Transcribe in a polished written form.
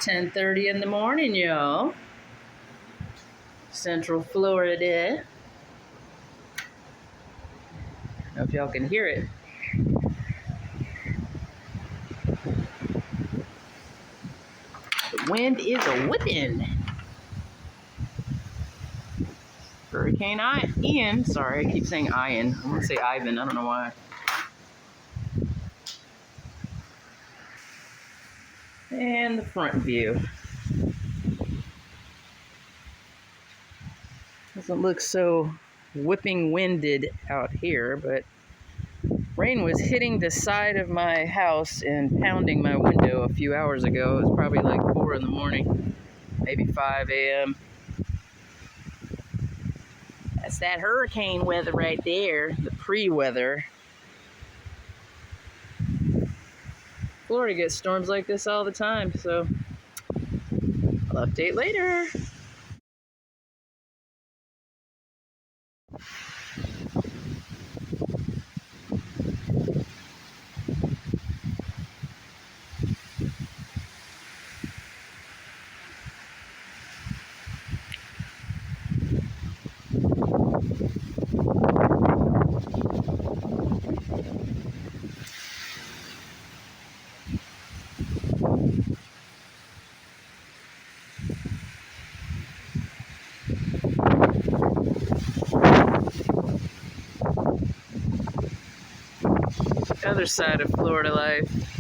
10:30 in the morning, y'all. Central Florida. I don't know if y'all can hear it. The wind is a whipping. Hurricane Ian. Sorry, I keep saying Ian. I want to say Ivan. I don't know why. And the front view. Doesn't look so whipping winded out here, but rain was hitting the side of my house and pounding my window a few hours ago. It was probably like 4 in the morning, maybe 5 a.m. That's that hurricane weather right there, the pre-weather. Florida gets storms like this all the time, so I'll update later. Other side of Florida life.